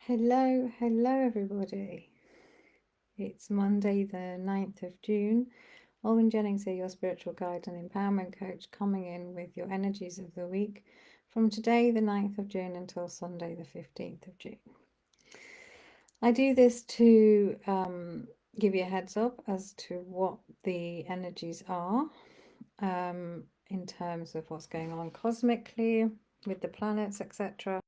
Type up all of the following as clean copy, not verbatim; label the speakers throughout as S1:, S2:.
S1: Hello everybody. It's Monday the 9th of June. Alwyn Jennings here, your spiritual guide and empowerment coach, coming in with your energies of the week from today the 9th of June until Sunday the 15th of June. I do this to give you a heads up as to what the energies are in terms of what's going on cosmically with the planets, etc.,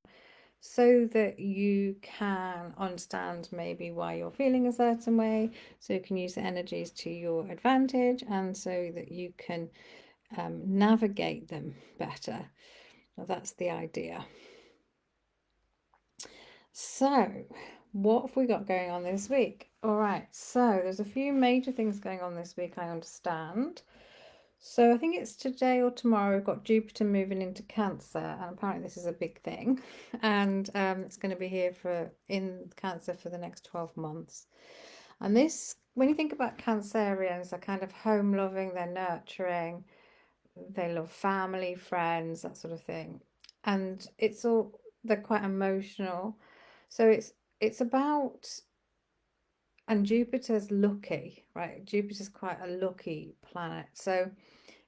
S1: so that you can understand maybe why you're feeling a certain way, so you can use the energies to your advantage, and so that you can navigate them better. Well, that's the idea. So, what have we got going on this week? All right, so there's a few major things going on this week, I understand. So I think it's today or tomorrow we've got Jupiter moving into Cancer, and apparently this is a big thing, and it's going to be here in Cancer for the next 12 months. And this, when you think about Cancerians, they're kind of home loving, they're nurturing, they love family, friends, that sort of thing, and they're quite emotional. So it's about, and Jupiter's lucky, right? Jupiter's quite a lucky planet, so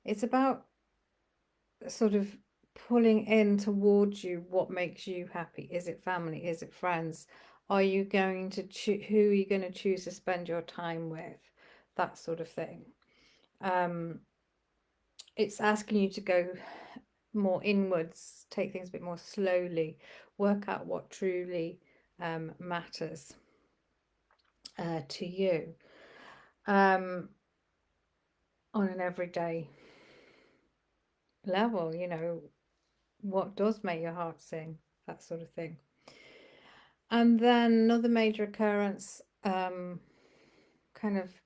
S1: it's about sort of pulling in towards you what makes you happy. Is it family? Is it friends? Are you going to choose who are you going to choose to spend your time with? That sort of thing. It's asking you to go more inwards, take things a bit more slowly, work out what truly matters to you on an everyday level. What does make your heart sing, that sort of thing. And then another major occurrence, kind of,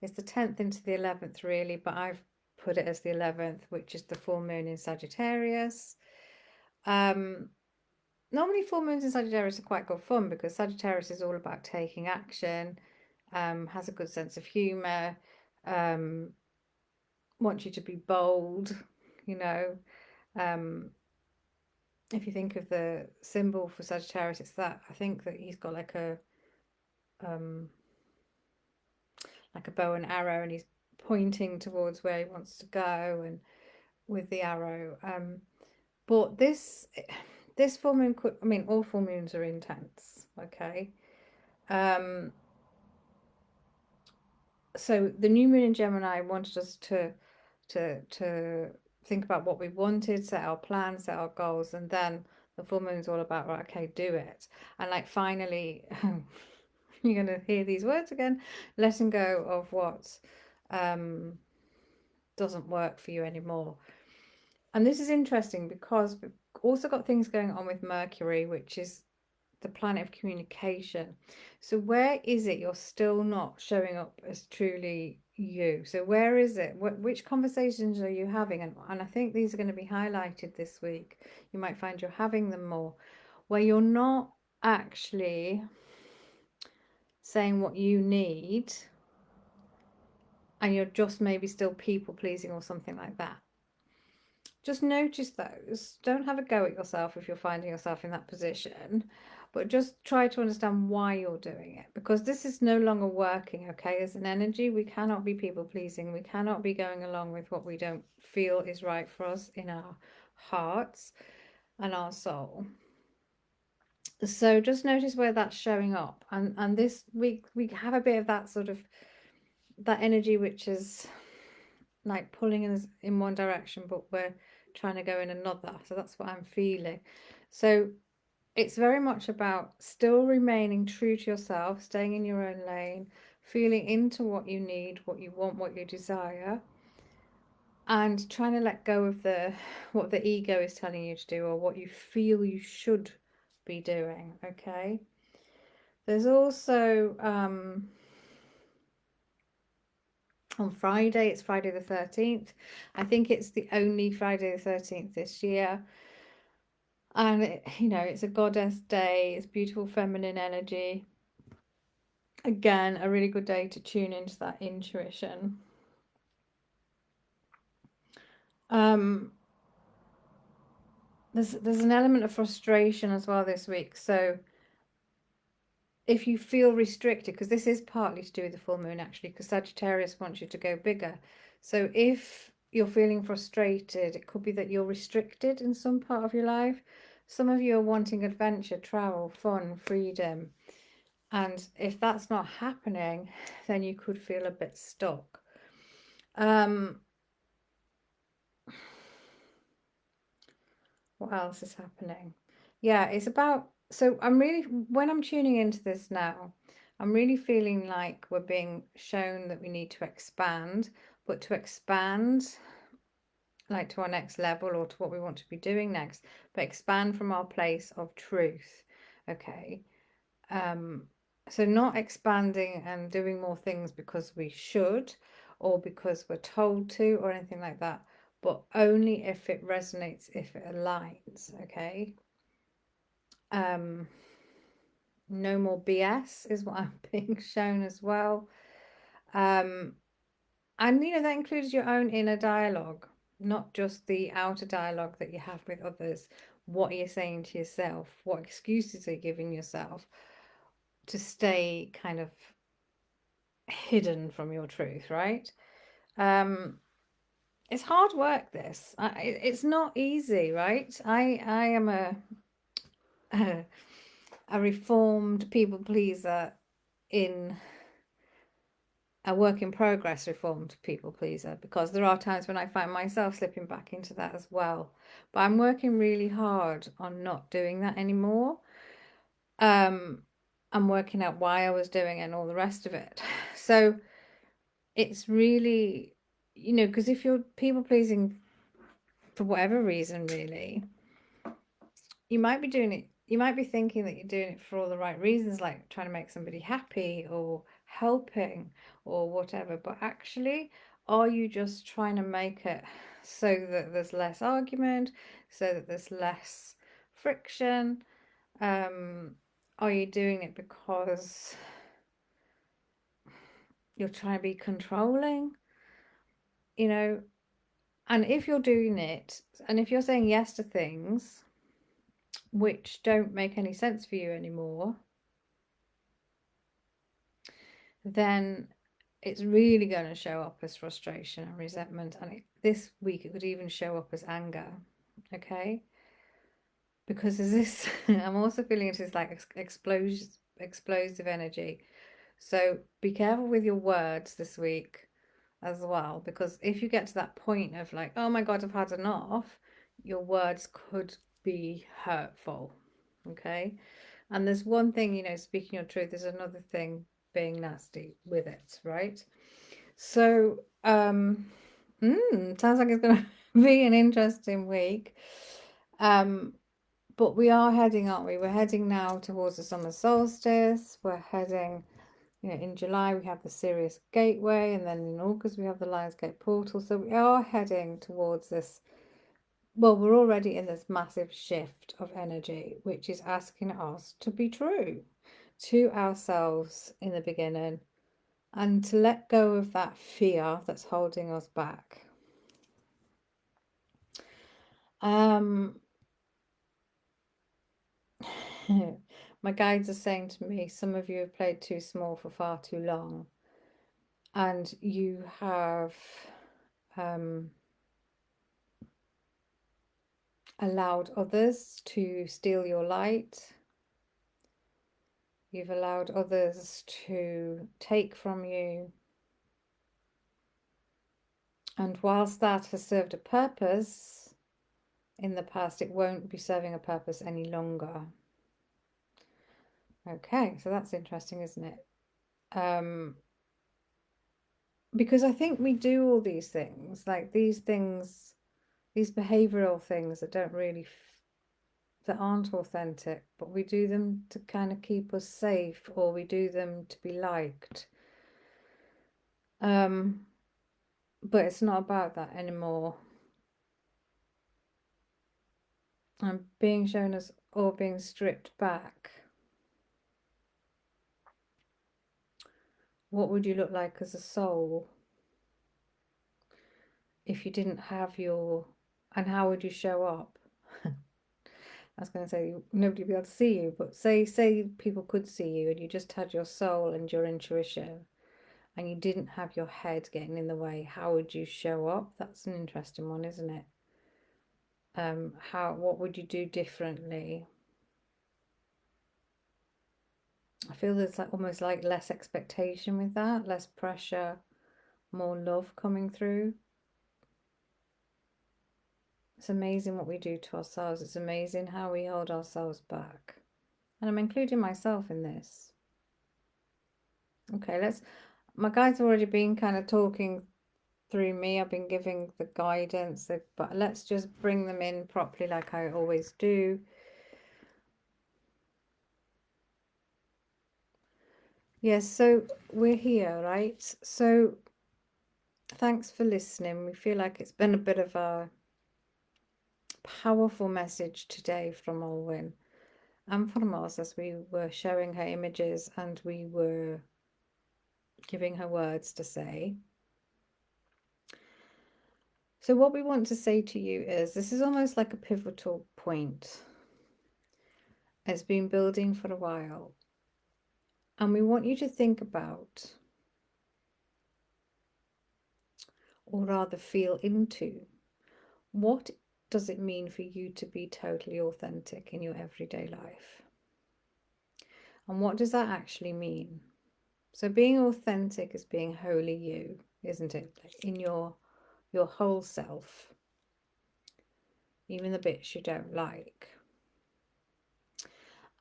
S1: it's the 10th into the 11th, really, but I've put it as the 11th, which is the full moon in Sagittarius. Normally, full moons in Sagittarius are quite good fun because Sagittarius is all about taking action, has a good sense of humour, wants you to be bold, you know. If you think of the symbol for Sagittarius, it's that. I think that he's got like a bow and arrow, and he's pointing towards where he wants to go, and with the arrow. But this full moon could, I mean, all full moons are intense, okay. So the new moon in Gemini wanted us to think about what we wanted, set our plans, set our goals, and then the full moon is all about, right, okay, do it. And like finally you're going to hear these words again, letting go of what doesn't work for you anymore. And this is interesting because we've also got things going on with Mercury, which is the planet of communication. So where is it you're still not showing up as truly you? So where is it? Which conversations are you having? And I think these are going to be highlighted this week. You might find you're having them more, where you're not actually saying what you need, and you're just maybe still people pleasing or something like that. Just notice those. Don't have a go at yourself if you're finding yourself in that position, but just try to understand why you're doing it, because this is no longer working, okay? As an energy, we cannot be people pleasing. We cannot be going along with what we don't feel is right for us in our hearts and our soul. So just notice where that's showing up. And this week we have a bit of that sort of that energy, which is like pulling us in one direction, but we're trying to go in another. So that's what I'm feeling. So it's very much about still remaining true to yourself, staying in your own lane, feeling into what you need, what you want, what you desire, and trying to let go of what the ego is telling you to do or what you feel you should be doing. Okay. There's also on Friday, it's Friday the 13th. I think it's the only Friday the 13th this year. And, it's a goddess day. It's beautiful feminine energy. Again, a really good day to tune into that intuition. There's an element of frustration as well this week. So if you feel restricted, because this is partly to do with the full moon actually, because Sagittarius wants you to go bigger. So if you're feeling frustrated, it could be that you're restricted in some part of your life. Some of you are wanting adventure, travel, fun, freedom. And if that's not happening, then you could feel a bit stuck. What else is happening? Yeah, it's about, so I'm really, when I'm tuning into this now, I'm really feeling like we're being shown that we need to expand, but to expand like to our next level or to what we want to be doing next, but expand from our place of truth. Okay. So not expanding and doing more things because we should or because we're told to or anything like that, but only if it resonates, if it aligns. Okay. No more BS is what I'm being shown as well. And that includes your own inner dialogue, not just the outer dialogue that you have with others. What are you saying to yourself? What excuses are you giving yourself to stay kind of hidden from your truth, right? It's hard work, this. It's not easy, right? I am a reformed people pleaser, in a work in progress reformed people pleaser, because there are times when I find myself slipping back into that as well. But I'm working really hard on not doing that anymore. I'm working out why I was doing it and all the rest of it. So it's really, because if you're people pleasing for whatever reason, really, you might be doing it, you might be thinking that you're doing it for all the right reasons, like trying to make somebody happy or helping or whatever, but actually, are you just trying to make it so that there's less argument, so that there's less friction? Are you doing it because you're trying to be controlling? And if you're doing it, and if you're saying yes to things which don't make any sense for you anymore, then it's really going to show up as frustration and resentment. And this week it could even show up as anger. Okay. Because there's this, I'm also feeling it is like explosive energy. So be careful with your words this week as well, because if you get to that point of like, oh my God, I've had enough, your words could be hurtful. Okay. And there's one thing, speaking your truth, there's another thing, being nasty with it, right? So, sounds like it's going to be an interesting week. But we are heading, aren't we? We're heading now towards the summer solstice. We're heading, in July we have the Sirius Gateway, and then in August we have the Lionsgate Portal. So we are heading towards this. Well, we're already in this massive shift of energy, which is asking us to be true to ourselves in the beginning and to let go of that fear that's holding us back. My guides are saying to me, some of you have played too small for far too long, and you have allowed others to steal your light. You've allowed others to take from you. And whilst that has served a purpose in the past, it won't be serving a purpose any longer. Okay, so that's interesting, isn't it? Because I think we do all these things, like these things, these behavioral things that don't really, that aren't authentic, but we do them to kind of keep us safe, or we do them to be liked. But it's not about that anymore. I'm being shown as all being stripped back. What would you look like as a soul if you didn't have your, and how would you show up? I was going to say nobody would be able to see you, but say people could see you and you just had your soul and your intuition and you didn't have your head getting in the way, how would you show up? That's an interesting one, isn't it? What would you do differently? I feel there's like almost like less expectation with that, less pressure, more love coming through. It's amazing what we do to ourselves. It's amazing how we hold ourselves back. And I'm including myself in this. Okay, my guides have already been kind of talking through me. I've been giving the guidance, but let's just bring them in properly like I always do. Yes, so we're here, right? So thanks for listening. We feel like it's been a bit of a powerful message today from Olwyn and from us as we were showing her images and we were giving her words to say. So what we want to say to you is this is almost like a pivotal point. It's been building for a while. And we want you to think about, or rather feel into, what does it mean for you to be totally authentic in your everyday life? And what does that actually mean? So being authentic is being wholly you, isn't it? In your whole self, even the bits you don't like.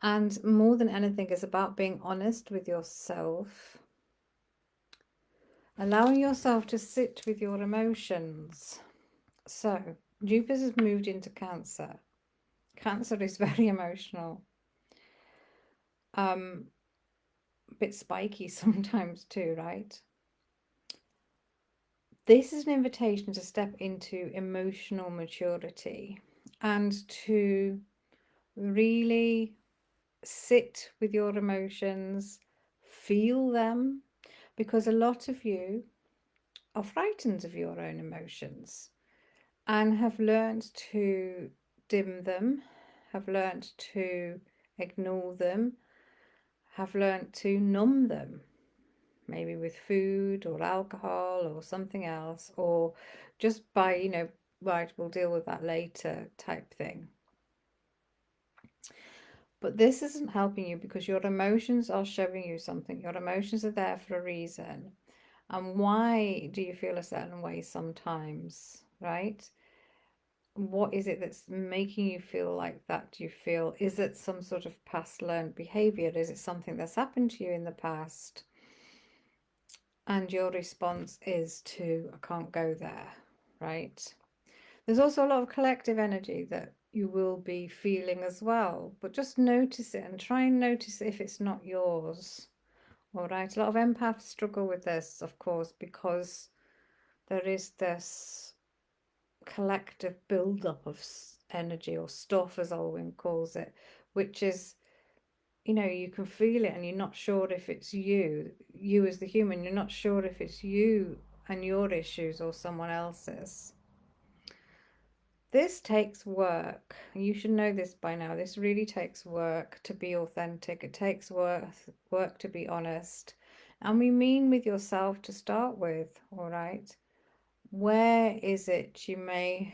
S1: And more than anything, it's about being honest with yourself, allowing yourself to sit with your emotions. So Jupiter has moved into Cancer. Cancer is very emotional, a bit spiky sometimes too, right? This is an invitation to step into emotional maturity and to really sit with your emotions, feel them, because a lot of you are frightened of your own emotions and have learned to dim them, have learned to ignore them, have learned to numb them, maybe with food or alcohol or something else, or just by, right, we'll deal with that later type thing. But this isn't helping you because your emotions are showing you something. Your emotions are there for a reason. And why do you feel a certain way sometimes, right? What is it that's making you feel like that? Do you feel, is it some sort of past learned behavior? Is it something that's happened to you in the past? And your response is to, I can't go there, right? There's also a lot of collective energy that you will be feeling as well, but just notice it and try and notice if it's not yours. All right, a lot of empaths struggle with this, of course, because there is this collective build-up of energy or stuff, as Olwyn calls it, which is, you can feel it and you're not sure if it's you as the human, you're not sure if it's you and your issues or someone else's. This takes work. You should know this by now. This really takes work to be authentic. It takes work to be honest. And we mean with yourself to start with, all right? Where is it you may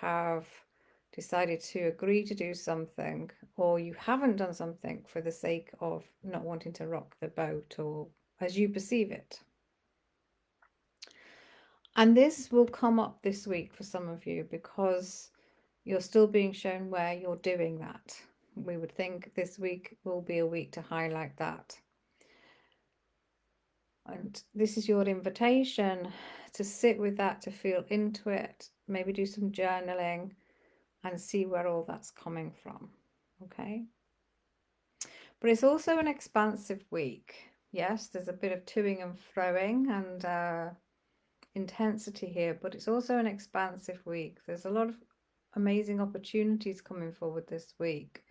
S1: have decided to agree to do something, or you haven't done something for the sake of not wanting to rock the boat, or as you perceive it? And this will come up this week for some of you because you're still being shown where you're doing that. We would think this week will be a week to highlight that. And this is your invitation to sit with that, to feel into it, maybe do some journaling and see where all that's coming from. Okay. But it's also an expansive week. Yes, there's a bit of toing and froing and intensity here, but it's also an expansive week. There's a lot of amazing opportunities coming forward this week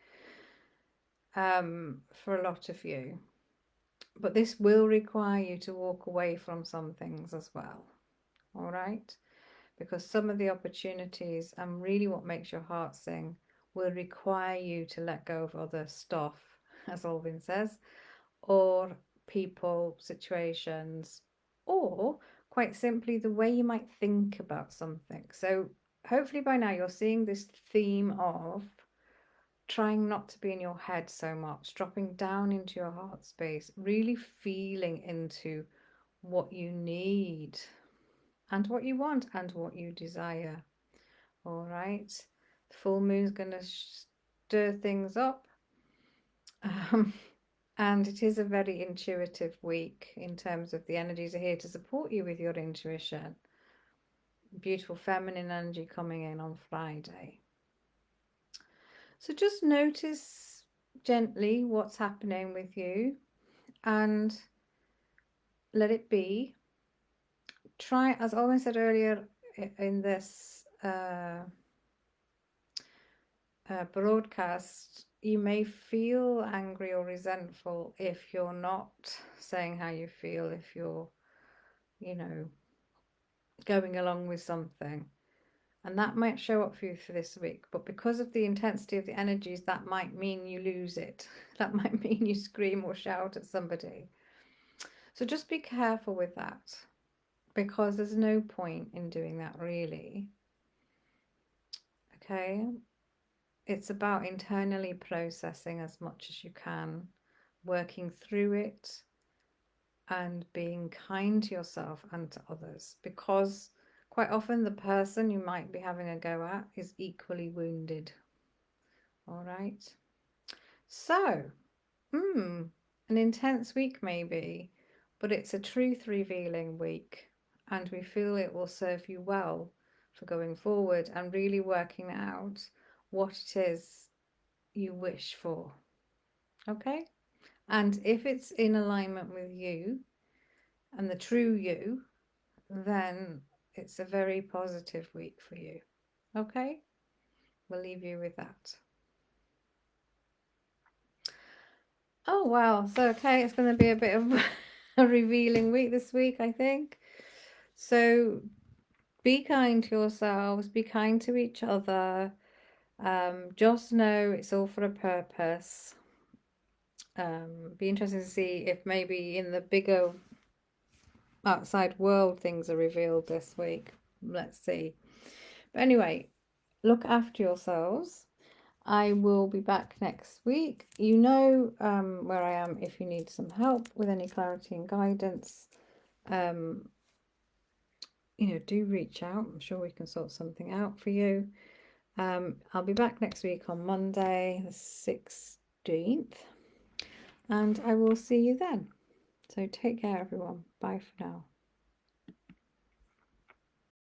S1: for a lot of you. But this will require you to walk away from some things as well. All right? Because some of the opportunities and really what makes your heart sing will require you to let go of other stuff, as Alvin says, or people, situations, or quite simply the way you might think about something. So hopefully by now you're seeing this theme of trying not to be in your head so much, dropping down into your heart space, really feeling into what you need and what you want and what you desire. All right. The full moon's going to stir things up. And it is a very intuitive week in terms of the energies are here to support you with your intuition. Beautiful feminine energy coming in on Friday. So just notice gently what's happening with you and let it be. Try, as Owen said earlier in this broadcast, you may feel angry or resentful if you're not saying how you feel, if you're, going along with something. And that might show up for you for this week. But because of the intensity of the energies, that might mean you lose it. That might mean you scream or shout at somebody. So just be careful with that, because there's no point in doing that, really. Okay? It's about internally processing as much as you can, working through it, and being kind to yourself and to others, because quite often the person you might be having a go at is equally wounded. All right. So, an intense week maybe, but it's a truth revealing week, and we feel it will serve you well for going forward and really working out what it is you wish for. Okay? And if it's in alignment with you and the true you, then it's a very positive week for you. Okay? We'll leave you with that. Oh, wow. So, okay, it's going to be a bit of a revealing week this week, I think. So, be kind to yourselves, be kind to each other. Just know it's all for a purpose. Be interesting to see if maybe in the bigger outside world things are revealed this week. Let's see. But anyway, look after yourselves. I will be back next week. You know where I am if you need some help with any clarity and guidance. Do reach out. I'm sure we can sort something out for you. I'll be back next week on Monday, the 16th, and I will see you then. So take care, everyone. Bye for now.